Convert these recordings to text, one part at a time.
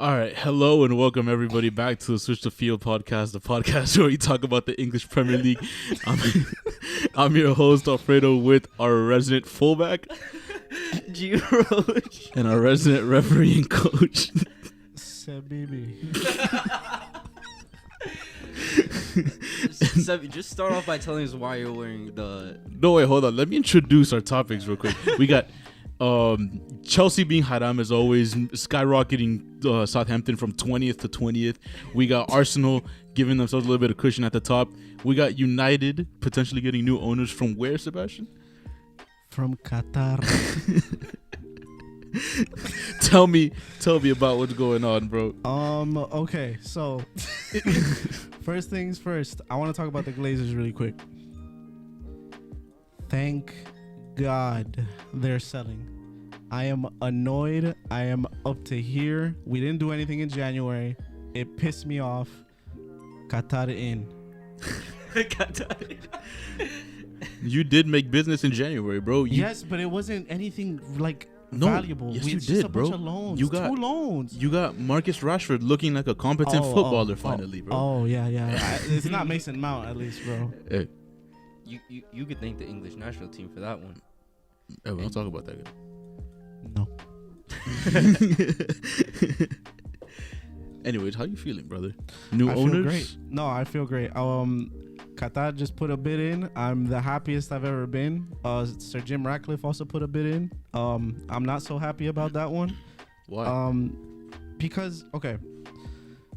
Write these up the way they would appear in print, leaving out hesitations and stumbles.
All right, hello and welcome everybody back to the Switch the Field podcast, the podcast where we talk about the English Premier League. I'm your host Alfredo with our resident fullback, G Roach, and our resident referee and coach, Seb, just start off by telling us why you're wearing the. No, wait, hold on. Let me introduce our topics real quick. We got Chelsea being haram as always, skyrocketing Southampton from 20th to 20th. We got Arsenal giving themselves a little bit of cushion at the top. We got United potentially getting new owners from where, Sebastian? From Qatar. Tell me about what's going on, bro. Okay, so first things first, I want to talk about the Glazers really quick. Thank God they're selling. I am annoyed. I am up to here. We didn't do anything in January. It pissed me off. Qatar in. Qatar. You did make business in January, bro. Yes, but it wasn't anything like valuable. Yes, we you just did, a bro. bunch of loans. You got 2 loans. You got Marcus Rashford looking like a competent footballer finally, bro. Oh yeah. It's not Mason Mount at least, bro. Hey. You could thank the English national team for that one. Hey, we don't talk about that guy. No. Anyways, how you feeling, brother? New I owners? feel great. No, I feel great. Qatar just put a bid in. I'm the happiest I've ever been. Sir Jim Ratcliffe also put a bid in. I'm not so happy about that one. Why? Because okay,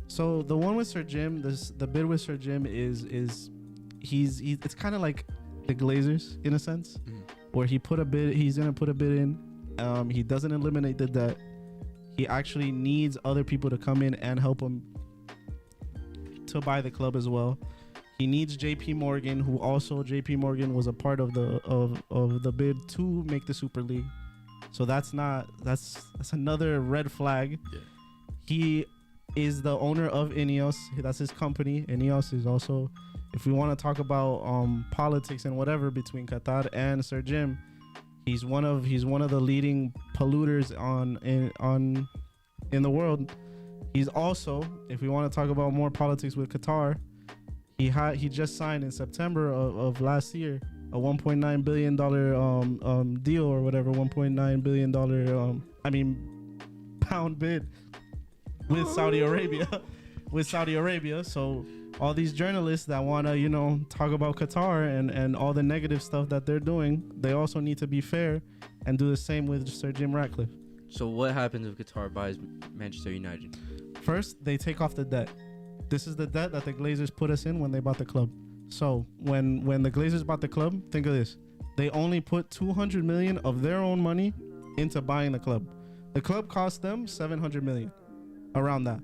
so the one with Sir Jim, the bid with Sir Jim is it's kind of like the Glazers in a sense, where he put a bid. He's gonna put a bid in. He doesn't eliminate the debt. He actually needs other people to come in and help him to buy the club as well. He needs JP Morgan, who also JP Morgan was a part of the bid to make the Super League. So that's another red flag. Yeah. He is the owner of Ineos. That's his company. Ineos is also, if we want to talk about politics and whatever between Qatar and Sir Jim, he's one of the leading polluters in the world. He's also, if we want to talk about more politics with Qatar, he just signed in September of last year a $1.9 billion deal or whatever, $1.9 billion pound bid with Saudi Arabia. So all these journalists that want to talk about Qatar and all the negative stuff that they're doing, they also need to be fair and do the same with Sir Jim Ratcliffe. So what happens if Qatar buys Manchester United? First, they take off the debt. This is the debt that the Glazers put us in when they bought the club. So when the Glazers bought the club, think of this. They only put $200 million of their own money into buying the club. The club cost them $700 million, around that.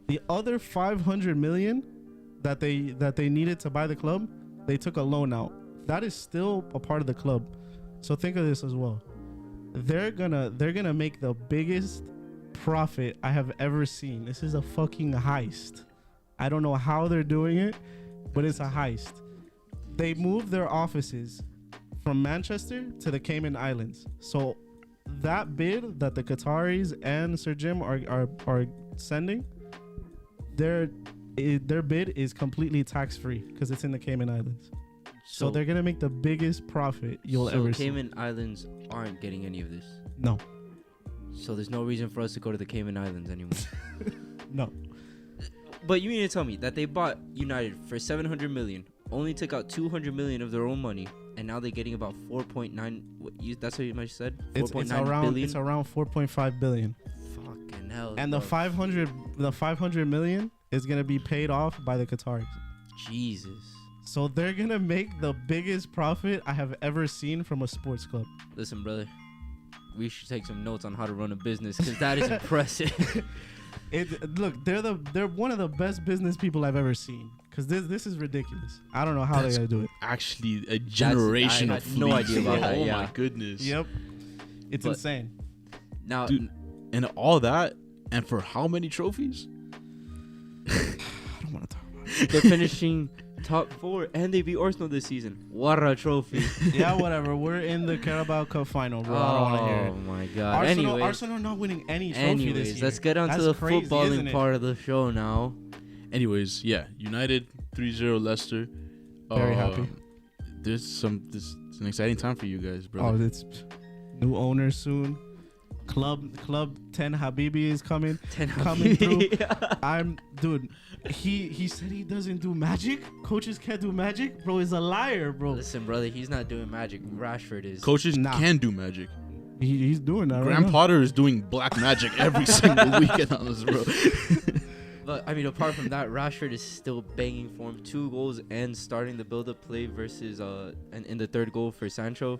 The other $500 million that they needed to buy the club, they took a loan out. That is still a part of the club. So think of this as well. They're gonna make the biggest profit I have ever seen. This is a fucking heist. I don't know how they're doing it, but it's a heist. They moved their offices from Manchester to the Cayman Islands. So that bid that the Qataris and Sir Jim are sending, their bid is completely tax-free because it's in the Cayman Islands. So they're gonna make the biggest profit you'll ever see. So Cayman Islands aren't getting any of this? No. So there's no reason for us to go to the Cayman Islands anymore? No. But you mean to tell me that they bought United for $700 million, only took out $200 million of their own money, and now they're getting about 4.9. That's what you might said. 4.9 billion. It's around 4.5 billion. Fucking hell. And the 500 million is gonna be paid off by the Qataris. Jesus. So they're gonna make the biggest profit I have ever seen from a sports club. Listen, brother, we should take some notes on how to run a business because that is impressive. Look, they're one of the best business people I've ever seen. Because this is ridiculous. I don't know how they're gonna do it. Actually, a generation I of had no idea about that. Oh Yeah. my goodness. Yep, it's insane. Now, Dude, and all that, and for how many trophies? I don't want to talk about They're finishing top 4, and they beat Arsenal this season. What a trophy! Yeah, whatever. We're in the Carabao Cup final, bro. I don't want to hear it. Oh my god. Anyways, Arsenal are not winning any trophy this year. let's get on to the crazy, footballing part of the show now. Anyways, yeah, United 3-0 Leicester. Very happy. This is an exciting time for you guys, brother. Oh, it's new owner soon. Club 10 Habibi is coming through. Dude. He said he doesn't do magic. Coaches can't do magic, bro. He's a liar, bro. Listen, brother, he's not doing magic. Rashford is. Coaches can do magic. He's doing that. Graham right Potter is doing black magic every single weekend on us, bro. But I mean, apart from that, Rashford is still banging form. 2 goals and starting the build-up play versus and in the 3rd goal for Sancho.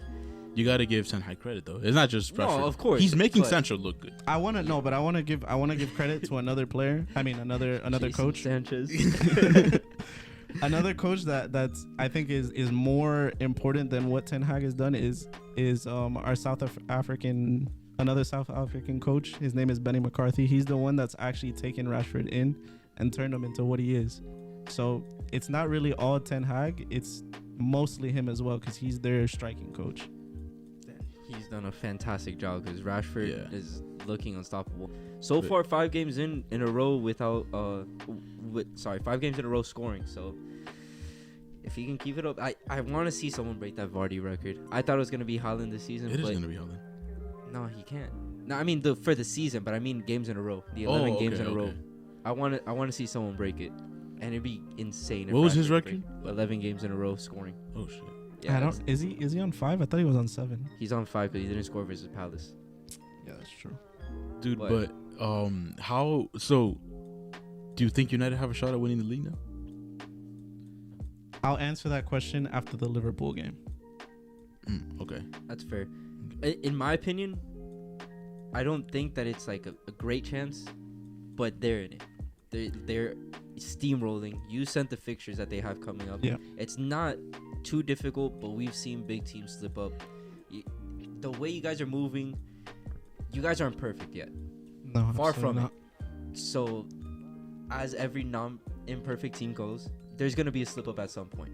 You gotta give Ten Hag credit though. It's not just Rashford. No, of course. He's making Sancho look good. I want to give credit to another player. I mean, another Jason coach. Sanchez. Another coach that's I think is more important than what Ten Hag has done is our another South African coach. His name is Benny McCarthy. He's the one that's actually taken Rashford in and turned him into what he is. So it's not really all Ten Hag. It's mostly him as well because he's their striking coach. He's done a fantastic job because Rashford is looking unstoppable. So far, 5 games in a row without 5 games in a row scoring. So if he can keep it up, I want to see someone break that Vardy record. I thought it was gonna be Haaland this season. It is gonna be Haaland. No, he can't. No, I mean for the season, but I mean games in a row. The 11 games in a row. I want to see someone break it, and it'd be insane. What was his record? 11 games in a row scoring. Oh shit. Yeah, is he on 5? I thought he was on 7. He's on 5 because he didn't score versus Palace. Yeah, that's true. Dude, but how? So, do you think United have a shot at winning the league now? I'll answer that question after the Liverpool game. Okay, that's fair. In my opinion, I don't think that it's like a great chance, but they're in it. They're steamrolling. You sent the fixtures that they have coming up. Yeah, it's not too difficult, but we've seen big teams slip up. The way you guys are moving, you guys aren't perfect yet. No, far from not. it. So, as every non-imperfect team goes, there's gonna be a slip up at some point.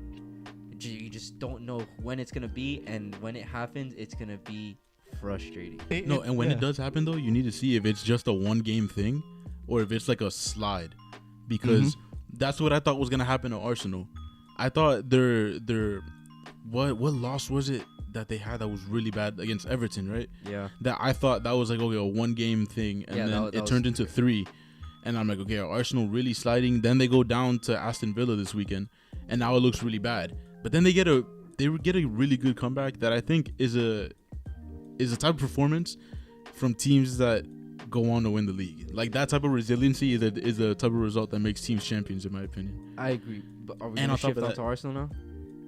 You just don't know when it's gonna be, and when it happens, it's gonna be frustrating. And when it does happen, though, you need to see if it's just a 1-game thing or if it's like a slide, because that's what I thought was gonna happen to Arsenal. I thought their what loss was it that they had that was really bad against Everton, right? Yeah. That I thought that was like, okay, a 1-game thing, and then it turned into 3. And I'm like, okay, are Arsenal really sliding? Then they go down to Aston Villa this weekend, and now it looks really bad. But then they get a really good comeback that I think is a type of performance from teams that go on to win the league. Like that type of resiliency is a type of result that makes teams champions, in my opinion. I agree. But are we going to shift on to Arsenal now?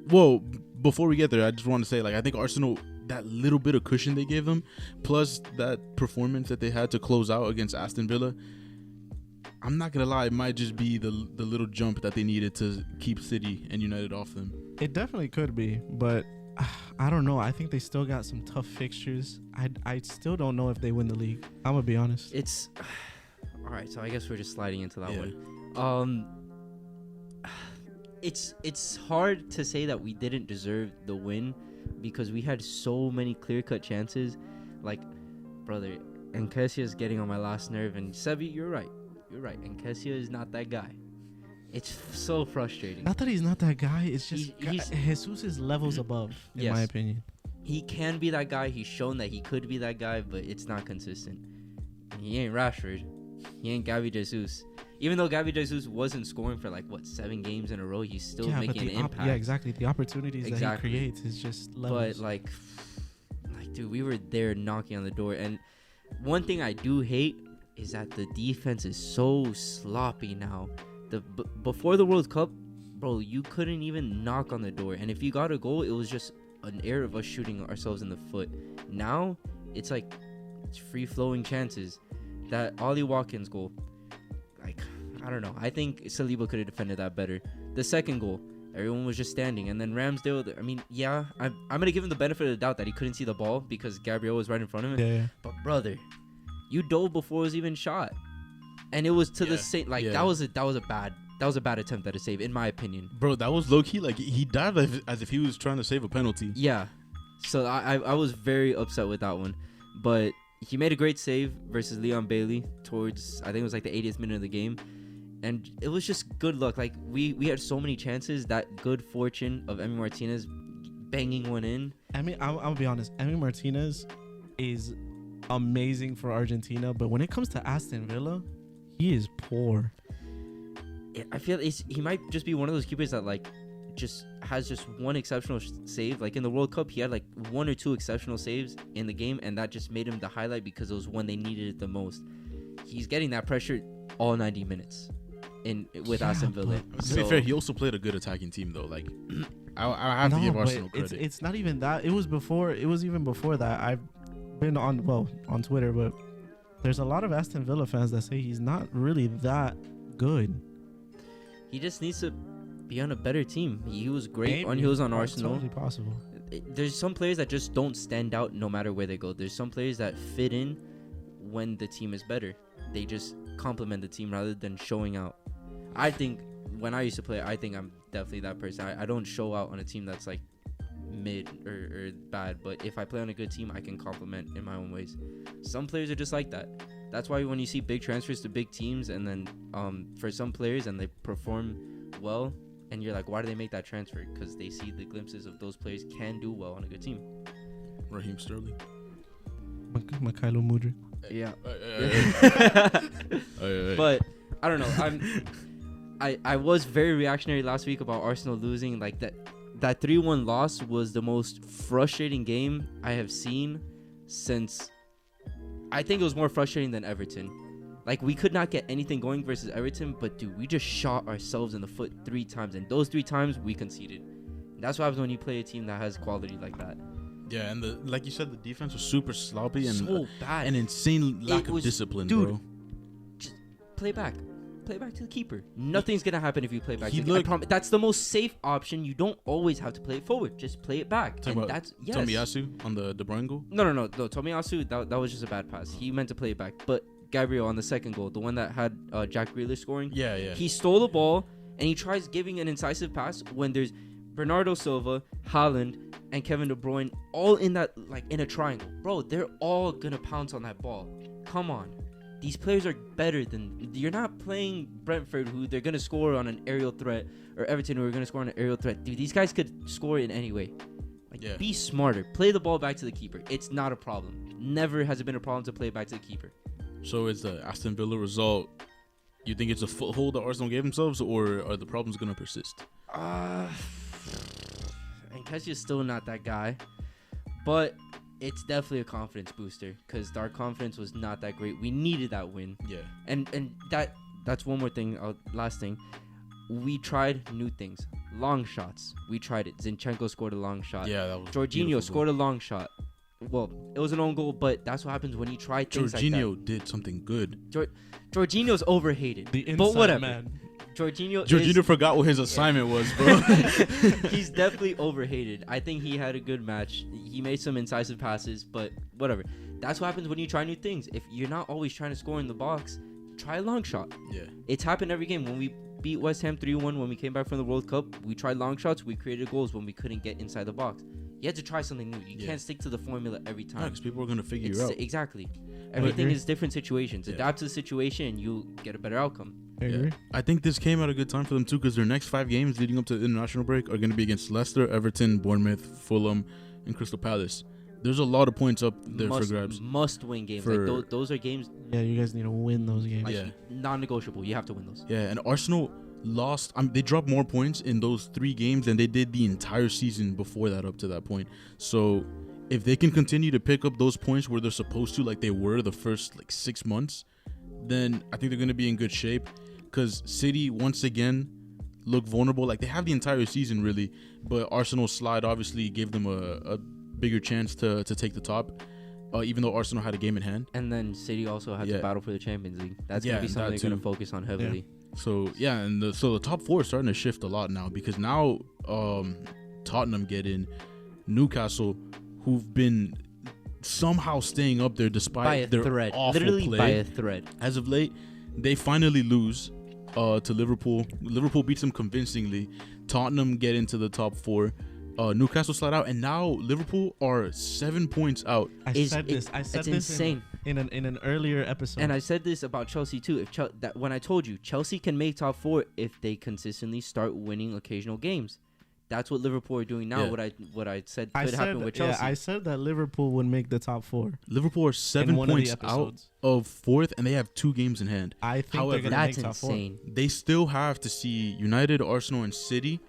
Well, before we get there, I just want to say, like, I think Arsenal, that little bit of cushion they gave them, plus that performance that they had to close out against Aston Villa, I'm not going to lie, it might just be the little jump that they needed to keep City and United off them. It definitely could be, but I don't know. I think they still got some tough fixtures. I still don't know if they win the league. I'm going to be honest. It's all right, so I guess we're just sliding into that one. It's hard to say that we didn't deserve the win because we had so many clear-cut chances. Like, brother, Nketiah's getting on my last nerve, and Sebi, you're right. Nketiah is not that guy. It's so frustrating. Not that he's not that guy. It's just Jesus is levels above, in my opinion. He can be that guy. He's shown that he could be that guy, but it's not consistent. He ain't Rashford. He ain't Gabi Jesus. Even though Gabi Jesus wasn't scoring for 7 games in a row, he's still making an impact. Yeah, exactly. The opportunities that he creates is just levels. But dude, we were there knocking on the door. And one thing I do hate is that the defense is so sloppy now. Before the World Cup, bro, you couldn't even knock on the door. And if you got a goal, it was just an error of us shooting ourselves in the foot. Now, it's free-flowing chances. That Ollie Watkins goal, I don't know. I think Saliba could have defended that better. The second goal, everyone was just standing. And then Ramsdale, I mean, yeah, I'm going to give him the benefit of the doubt that he couldn't see the ball because Gabriel was right in front of him. Yeah. But, brother, you dove before it was even shot. And it was to the same, that was a bad That was a bad attempt at a save, in my opinion. Bro, that was low key. Like he dived as if he was trying to save a penalty. Yeah. So I was very upset with that one. But he made a great save versus Leon Bailey towards, I think it was like the 80th minute of the game. And it was just good luck. Like, we had so many chances. That good fortune of Emi Martinez banging one in. I'll be honest. Emi Martinez is amazing for Argentina. But when it comes to Aston Villa, he is poor. I feel he might just be one of those keepers that, like, just has just one exceptional save. Like, in the World Cup, he had, like, 1 or 2 exceptional saves in the game. And that just made him the highlight because it was when they needed it the most. He's getting that pressure all 90 minutes. With Aston Villa. To be fair, he also played a good attacking team though. Like, I have to give Arsenal credit. It's not even that. It was even before that. I've been on Twitter, but there's a lot of Aston Villa fans that say he's not really that good. He just needs to be on a better team. He was great when he was on Arsenal. Totally possible. There's some players that just don't stand out no matter where they go. There's some players that fit in when the team is better. They just complement the team rather than showing out. I think when I used to play, I think I'm definitely that person. I don't show out on a team that's like mid or bad, but if I play on a good team, I can complement in my own ways. Some players are just like that. That's why when you see big transfers to big teams, and then for some players and they perform well, and you're like, why do they make that transfer? Because they see the glimpses of those players can do well on a good team. Raheem Sterling, Mikhailo Mudryk. Yeah. But I don't know. I was very reactionary last week about Arsenal losing. Like that 3-1 loss was the most frustrating game I have seen since. I think it was more frustrating than Everton. Like, we could not get anything going versus Everton, but dude, we just shot ourselves in the foot 3 times, and those 3 times we conceded. That's what happens when you play a team that has quality like that. Yeah, and like you said, the defense was super sloppy and so bad. An insane lack of discipline, dude, bro. Just play back to the keeper. Nothing's gonna happen if you play back. I promise. That's the most safe option. You don't always have to play it forward. Just play it back. Talking about Tomiyasu on the De Bruyne goal? No. Tomiyasu, that was just a bad pass. He meant to play it back. But Gabriel on the second goal, the one that had Jack Grealish scoring. Yeah. He stole the ball and he tries giving an incisive pass when there's Bernardo Silva, Haaland, and Kevin De Bruyne all in that, like, in a triangle. Bro, they're all gonna pounce on that ball. Come on. These players are better than... You're not playing Brentford, who they're going to score on an aerial threat, or Everton, who are going to score on an aerial threat. Dude, these guys could score in any way. Like, Be smarter. Play the ball back to the keeper. It's not a problem. Never has it been a problem to play back to the keeper. So is the Aston Villa result... You think it's a foothold that Arsenal gave themselves, or are the problems going to persist? Nketiah's still not that guy. But... it's definitely a confidence booster because our confidence was not that great. We needed that win. Yeah. And that's one more thing. Last thing. We tried new things. Long shots. We tried it. Zinchenko scored a long shot. Yeah, that was Jorginho scored a long shot. Well, it was an own goal, but that's what happens when you try things like that. Jorginho did something good. Jorginho's overhated. The inside but whatever. man. Jorginho forgot what his assignment was, bro. He's definitely overhated. I think he had a good match. He made some incisive passes, but whatever. That's what happens when you try new things. If you're not always trying to score in the box, try a long shot. Yeah. It's happened every game. When we beat West Ham 3-1 when we came back from the World Cup, we tried long shots. We created goals when we couldn't get inside the box. You have to try something new. You can't stick to the formula every time. Because people are going to figure you out. Exactly. Everything is different situations. Adapt to the situation and you'll get a better outcome. I think this came at a good time for them too, because their next 5 games leading up to the international break are going to be against Leicester, Everton, Bournemouth, Fulham, and Crystal Palace. There's a lot of points up there for grabs. Must-win games. Like those are games. Yeah, you guys need to win those games. Like, non-negotiable. You have to win those. Yeah, and Arsenal lost. They dropped more points in those 3 games than they did the entire season before that up to that point. So if they can continue to pick up those points where they're supposed to, like they were the first 6 months, then I think they're going to be in good shape. Because City, once again, look vulnerable. Like, they have the entire season, really. But Arsenal's slide obviously gave them a bigger chance to take the top, even though Arsenal had a game in hand. And then City also had to battle for the Champions League. That's going to be something they're going to focus on heavily. Yeah. So, and the top 4 is starting to shift a lot now. Because now Tottenham get in, Newcastle, who've been somehow staying up there despite their awful literally play. by a thread. As of late, they finally lose. to Liverpool. Liverpool beats them convincingly. Tottenham get into the top 4. Newcastle slide out, and now Liverpool are 7 points out. I said this it's insane. in an earlier episode. And I said this about Chelsea too. When I told you Chelsea can make top 4 if they consistently start winning occasional games. That's what Liverpool are doing now. Yeah. What I said could happen with Chelsea. Yeah, I said that Liverpool would make the top 4. Liverpool are 7 points out of 4th, and they have 2 games in hand. I think However, they're gonna make that's top insane. 4. They still have to see United, Arsenal, and City,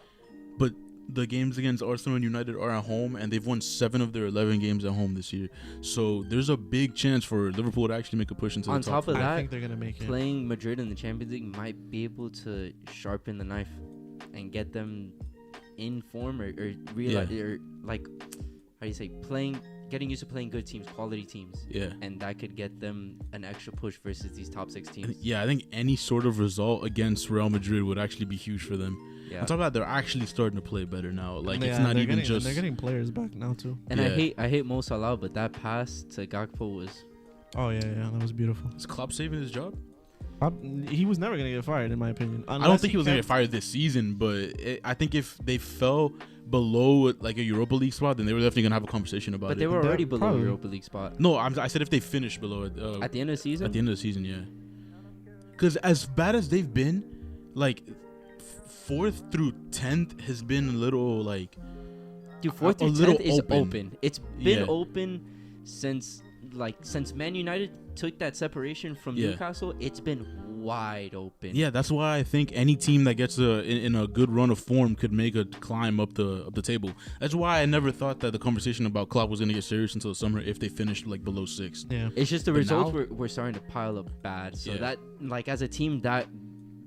but the games against Arsenal and United are at home, and they've won 7 of their 11 games at home this year. So there's a big chance for Liverpool to actually make a push into On the top top of 4. that, I think they're gonna make it. playing Madrid in the Champions League might be able to sharpen the knife and get them in form or realize or like how do you say getting used to playing good teams, quality teams. Yeah. And that could get them an extra push versus these top 6 teams. Yeah, I think any sort of result against Real Madrid would actually be huge for them. Yeah. On top of that, they're actually starting to play better now. Like, Yeah, it's not they're even getting, just... They're getting players back now too. And Yeah. I hate Mo Salah, but that pass to Gakpo was Oh yeah, that was beautiful. Is Klopp saving his job? He was never gonna get fired, in my opinion. I don't think he was going to get fired this season, but I think if they fell below like a Europa League spot, then they were definitely going to have a conversation about it. but they were already below probably. Europa League spot. No, I said if they finished below it. At the end of the season? At the end of the season, yeah. Because as bad as they've been, like 4th through 10th has been a little like... Dude, 4th through 10th is open. It's been open since Man United took that separation from Newcastle. It's been wide open. Yeah, that's why I think any team that gets in a good run of form could make a climb up the table. That's why I never thought that the conversation about Klopp was going to get serious until the summer if they finished like below 6th. Yeah, It's just the But results now- were starting to pile up bad. So Yeah. that like as a team that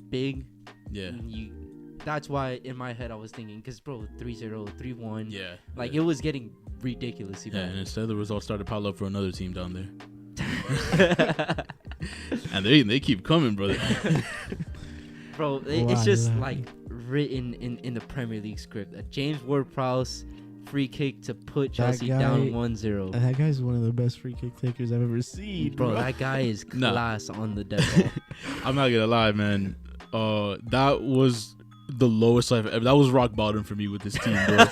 big, Yeah. that's why in my head I was thinking, because bro, 3-0, 3-1, Yeah. like yeah. it was getting ridiculously Yeah, bad. and instead the results started to pile up for another team down there. And they keep coming, brother. Bro, it's just Voila. like written in the Premier League script. A James Ward-Prowse free kick to put Chelsea guy- down 1-0. that guy's one of the best free kick takers I've ever seen, Bro, that guy is Nah. class on the dead ball. I'm not gonna lie, man. That was the lowest I've ever. That was rock bottom for me with this team, bro.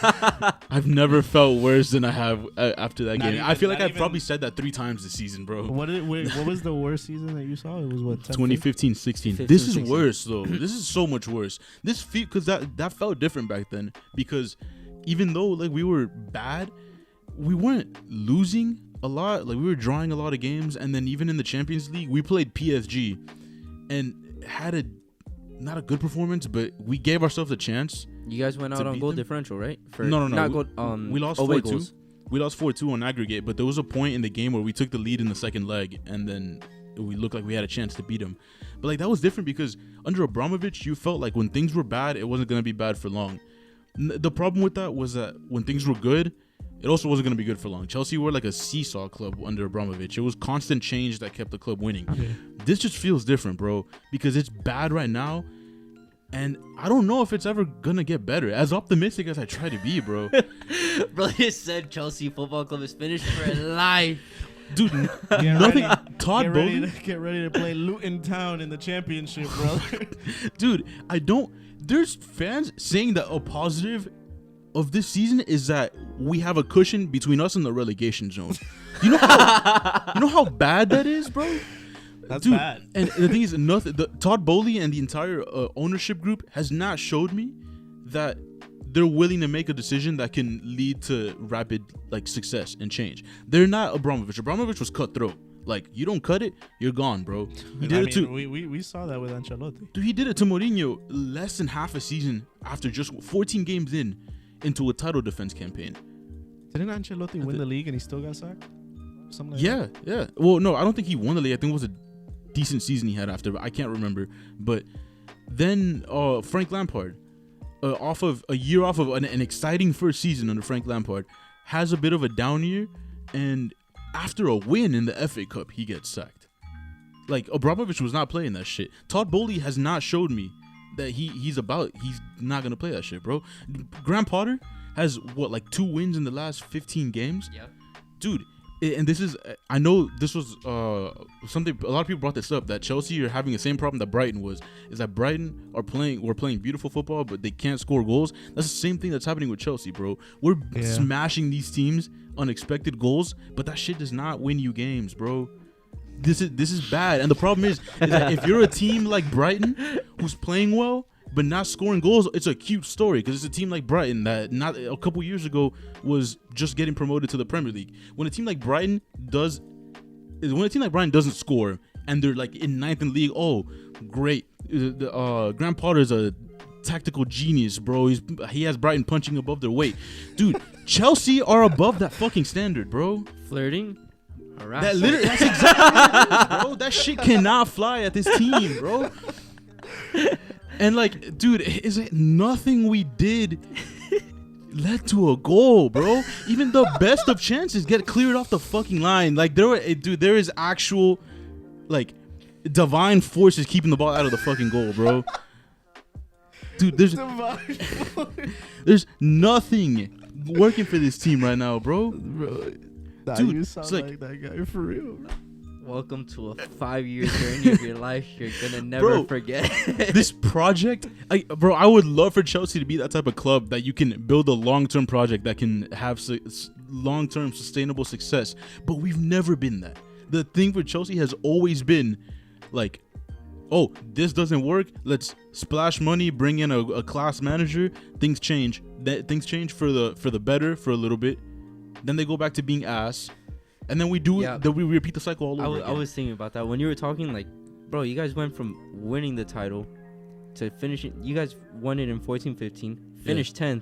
I've never felt worse than I have after that Not game. even- I feel like not I've even- probably said that 3 times this season, bro. What was the worst season that you saw? It was what 10, 2015-16. 15, This is 16. worse though. This is so much worse. This because that felt different back then, because even though like we were bad, we weren't losing a lot. Like we were drawing a lot of games, and then even in the Champions League, we played PSG and had not a good performance, but we gave ourselves a chance. You guys went To out on beat goal them? differential, right? No. Not We- goal, we lost away 4-2. goals. We lost 4-2 on aggregate, but there was a point in the game where we took the lead in the second leg, and then we looked like we had a chance to beat them. But like that was different because under Abramovich, you felt like when things were bad, it wasn't gonna be bad for long. The problem with that was that when things were good, it also wasn't gonna be good for long. Chelsea were like a seesaw club under Abramovich. It was constant change that kept the club winning. Yeah. This just feels different, bro, because it's bad right now. And I don't know if it's ever gonna get better. As optimistic as I try to be, bro. Bro, you said Chelsea Football Club is finished for life. Dude, Get nothing. ready- Todd Get ready, Bowley, get ready to play Luton Town in the championship, brother. dude. I don't. There's fans saying that a positive of this season is that we have a cushion between us and the relegation zone. You know how bad that is, bro. That's Dude, bad. and the thing is, nothing. Todd Bowley and the entire ownership group has not showed me that they're willing to make a decision that can lead to rapid like success and change. They're not Abramovich. Abramovich was cutthroat. Like you don't cut it, you're gone, bro. He did it to. We saw that with Ancelotti. Dude, he did it to Mourinho less than half a season after just 14 games into a title defense campaign. Didn't Ancelotti win the league and he still got sacked? Something like Yeah, yeah. Well, no, I don't think he won the league. I think it was a decent season he had after, but I can't remember. But then Frank Lampard, off of a year off of an exciting first season under Frank Lampard, has a bit of a down year, and after a win in the FA Cup, he gets sacked. Like Abramovich was not playing that shit. Todd Bowley has not showed me that he's not gonna play that shit, bro. Graham Potter has what, like 2 wins in the last 15 games? Yeah. Dude, and this is, I know this was something a lot of people brought this up, that Chelsea are having the same problem that Brighton was, is that Brighton are playing beautiful football, but they can't score goals. That's the same thing that's happening with Chelsea, bro. We're smashing these teams, unexpected goals, but that shit does not win you games, bro. This is bad, and the problem is that if you're a team like Brighton who's playing well but not scoring goals, it's a cute story, because it's a team like Brighton that not a couple years ago was just getting promoted to the Premier League. When a team like Brighton doesn't score and they're like in ninth in the league, oh great, Graham Potter's a tactical genius, bro. He has Brighton punching above their weight, dude. Chelsea are above that fucking standard, bro. Flirting. That's exactly it, bro. That shit cannot fly at this team, bro. And like, dude, is it nothing we did led to a goal, bro? Even the best of chances get cleared off the fucking line. Like there is actual like divine forces keeping the ball out of the fucking goal, bro. Dude, there's nothing working for this team right now, bro. Nah, dude, you sound like that guy for real. Welcome to a 5-year journey of your life you're gonna never forget. This project, I would love for Chelsea to be that type of club that you can build a long-term project that can have long-term sustainable success. But we've never been that. The thing for Chelsea has always been like, oh, this doesn't work, let's splash money, bring in a class manager. Things change. Things change for the better for a little bit. Then they go back to being ass. And then we repeat the cycle all over again. I was thinking about that when you were talking, like, bro, you guys went from winning the title to finishing. You guys won it in 14-15, finished 10th,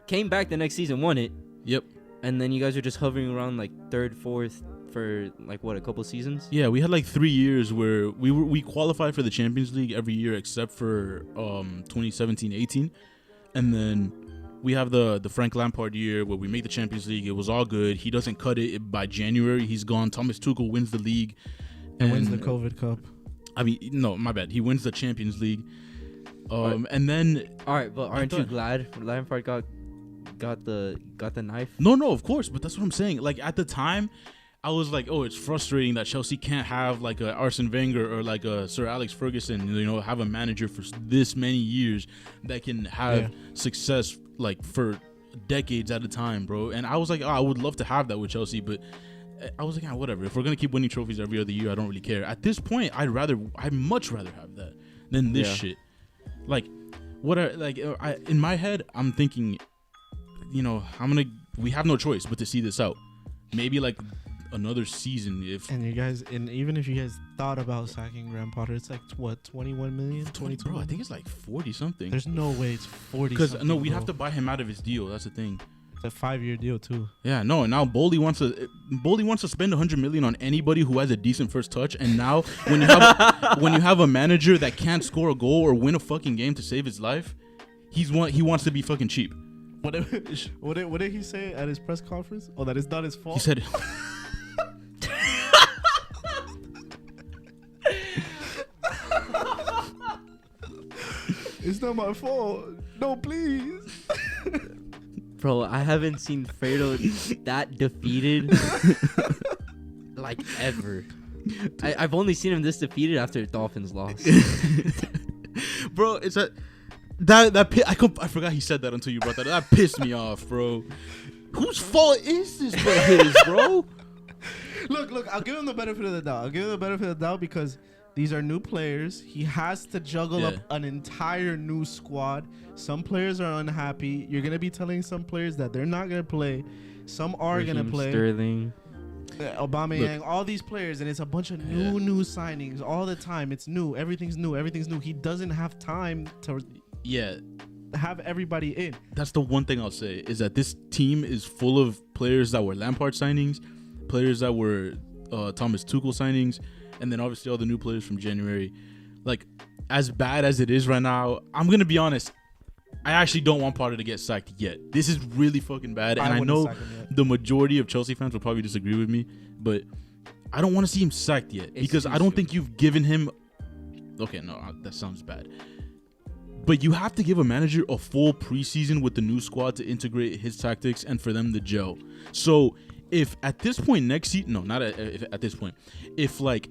came back the next season, won it. Yep. And then you guys are just hovering around like 3rd, 4th for like what, a couple seasons? Yeah, we had like 3 years where we qualified for the Champions League every year except for 2017-18, and then we have the Frank Lampard year where we make the Champions League. It was all good. He doesn't cut it. By January, he's gone. Thomas Tuchel wins the league. And wins the COVID Cup. I mean, no, my bad. He wins the Champions League. And then... All right, but aren't you glad Lampard got the knife? No, of course. But that's what I'm saying. Like, at the time, I was like, oh, it's frustrating that Chelsea can't have like a Arsene Wenger or like a Sir Alex Ferguson, have a manager for this many years that can have success like for decades at a time, bro. And I was like, oh, I would love to have that with Chelsea, but I was like, whatever. If we're gonna keep winning trophies every other year, I don't really care. At this point, I'd much rather have that than this shit. Like, in my head, I'm thinking, we have no choice but to see this out. Maybe like another season even if you guys thought about sacking Graham Potter, it's like what, 21 million, 22 bro, I think it's like 40 something. There's no way it's 40 because we'd have to buy him out of his deal. That's the thing. It's a 5-year deal too. Yeah, no, and now Bowley wants to spend 100 million on anybody who has a decent first touch. And now when you have a manager that can't score a goal or win a fucking game to save his life, he wants to be fucking cheap. What did he say at his press conference? Oh, that is not his fault. He said it's not my fault. No, please. Bro, I haven't seen Fredo that defeated like ever. I've only seen him this defeated after Dolphins lost. Bro, it's I forgot he said that until you brought that up. That pissed me off, bro. Whose fault is this, bro? His, bro. Look, I'll give him the benefit of the doubt because these are new players. He has to juggle up an entire new squad. Some players are unhappy. You're going to be telling some players that they're not going to play. Some are going to play. Sterling. Aubameyang, all these players, and it's a bunch of new signings all the time. It's new. Everything's new. He doesn't have time to have everybody in. That's the one thing I'll say is that this team is full of players that were Lampard signings, players that were Thomas Tuchel signings, and then obviously all the new players from January. Like, as bad as it is right now, I'm going to be honest, I actually don't want Potter to get sacked yet. This is really fucking bad. And I know the majority of Chelsea fans will probably disagree with me, but I don't want to see him sacked yet because I don't think you've given him... Okay, no, that sounds bad. But you have to give a manager a full preseason with the new squad to integrate his tactics and for them to gel. So if at this point next season, no, not at this point, if like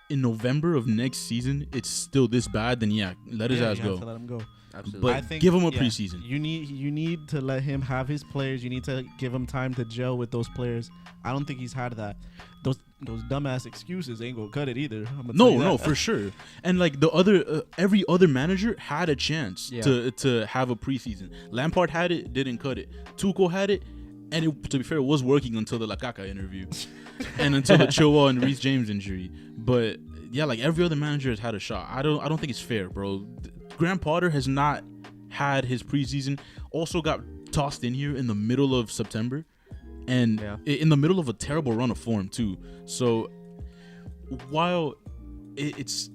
in November of next season it's still this bad, then yeah, let his ass you go. have to let him go. Absolutely. But give him a preseason. You need to let him have his players. You need to give him time to gel with those players. I don't think he's had that. Those dumbass excuses ain't gonna cut it either. No, for sure. And like the other, every other manager had a chance to have a preseason. Lampard had it, didn't cut it. Tuchel had it, and to be fair, it was working until the Lakaka interview, and until the Chilwell and Reece James injury. But yeah, like every other manager has had a shot. I don't think it's fair, bro. Graham Potter has not had his preseason. Also got tossed in here in the middle of September, and in the middle of a terrible run of form too. So while it's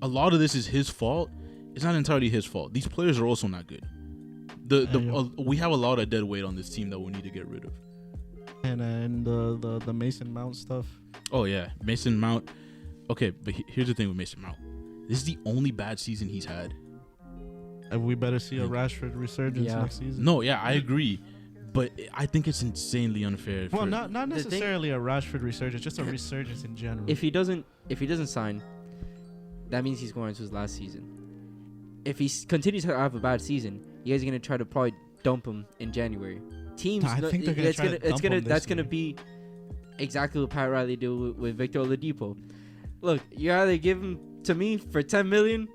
a lot of this is his fault, it's not entirely his fault. These players are also not good. We have a lot of dead weight on this team that we need to get rid of. And the Mason Mount stuff. Oh yeah, Mason Mount. Okay, but here's the thing with Mason Mount. This is the only bad season he's had. And we better see a Rashford resurgence next season. No, yeah, I agree. But I think it's insanely unfair. Well, not necessarily a Rashford resurgence, just a resurgence in general. If he doesn't sign, that means he's going into his last season. If he continues to have a bad season, you guys are gonna try to probably dump him in January. Teams, I think they're gonna try to dump him that's this gonna year. be exactly what Pat Riley did with Victor Oladipo. Look, you either give him to me for 10 million,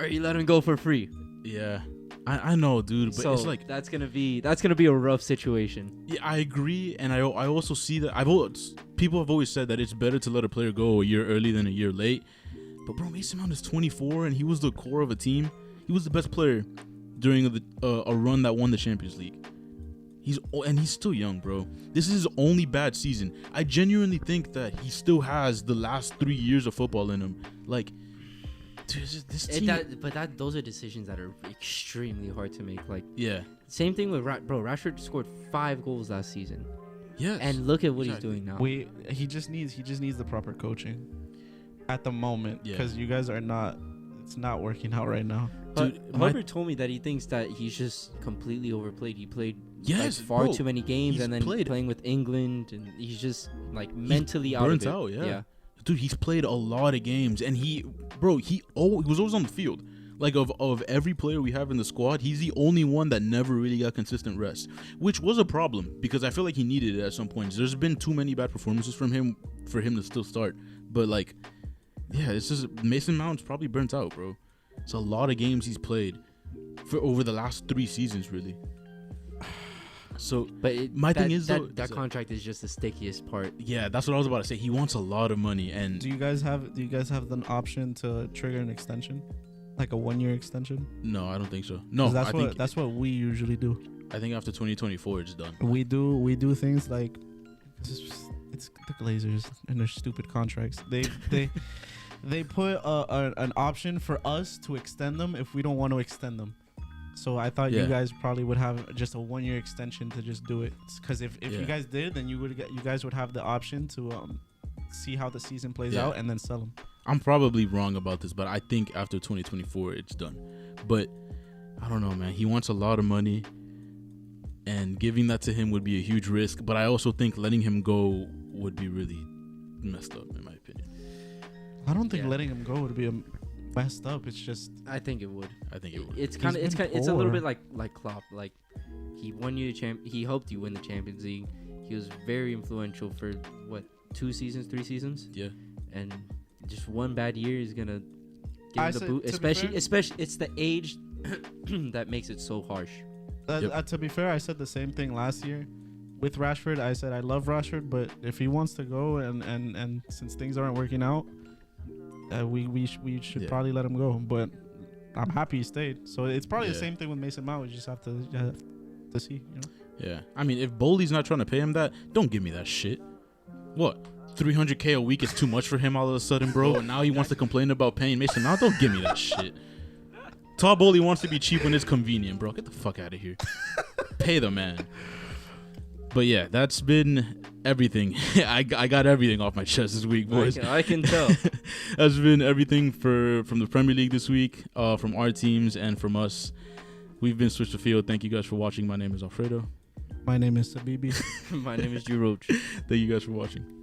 or you let him go for free. Yeah, I know, dude, but so it's like that's gonna be a rough situation. Yeah, I agree, and I also see that people have always said that it's better to let a player go a year early than a year late. But bro, Mason Mount is 24, and he was the core of a team. He was the best player during a run that won the Champions League. He's still young, bro. This is his only bad season. I genuinely think that he still has the last 3 years of football in him. Like, dude, this team. Those are decisions that are extremely hard to make. Like, yeah. Same thing with Rashford scored 5 goals last season. Yes. And look at what he's doing now. He just needs the proper coaching at the moment, because you guys are not. It's not working out right now. Dude, Harper told me that he thinks that he's just completely overplayed. He played far too many games, and then playing with England, and he's just like mentally out of it. Burnt out, yeah. Dude, he's played a lot of games, and he was always on the field. Like of every player we have in the squad, he's the only one that never really got consistent rest, which was a problem because I feel like he needed it at some points. There's been too many bad performances from him for him to still start. But like, yeah, it's just Mason Mount's probably burnt out, bro. It's a lot of games he's played for over the last 3 seasons, really. So, my thing is that contract is just the stickiest part. Yeah, that's what I was about to say. He wants a lot of money, and do you guys have the option to trigger an extension, like a 1-year extension? No, I don't think so. No, that's what we usually do. I think after 2024, it's done. We do things like it's the Glazers and their stupid contracts. They put an option for us to extend them if we don't want to extend them. So I thought you guys probably would have just a 1-year extension to just do it. Because if you guys did, then you guys would have the option to see how the season plays out and then sell them. I'm probably wrong about this, but I think after 2024 it's done. But I don't know, man. He wants a lot of money, and giving that to him would be a huge risk. But I also think letting him go would be really messed up, in my opinion. I don't think letting him go would be messed up. It's just I think it would. It's a little bit like Klopp. Like he won you he helped you win the Champions League. He was very influential for 3 seasons. Yeah. And just one bad year is gonna give him the boot. Especially it's the age that makes it so harsh. To be fair, I said the same thing last year with Rashford. I said I love Rashford, but if he wants to go and since things aren't working out, we should probably let him go. But I'm happy he stayed. So it's probably the same thing with Mason Mount. We just have to see, you know. Yeah, I mean, if Bowley's not trying to pay him that, don't give me that shit. What? $300K a week is too much for him all of a sudden, bro. And now he wants to complain about paying Mason Mount. Don't give me that shit. Todd Bowley wants to be cheap when it's convenient, bro. Get the fuck out of here. Pay the man. But yeah, that's been everything. I got everything off my chest this week, boys. I can tell. That's been everything from the Premier League this week, from our teams and from us. We've been Switch the Field. Thank you guys for watching. My name is Alfredo. My name is Sabibi. My name is Drew Roach. Thank you guys for watching.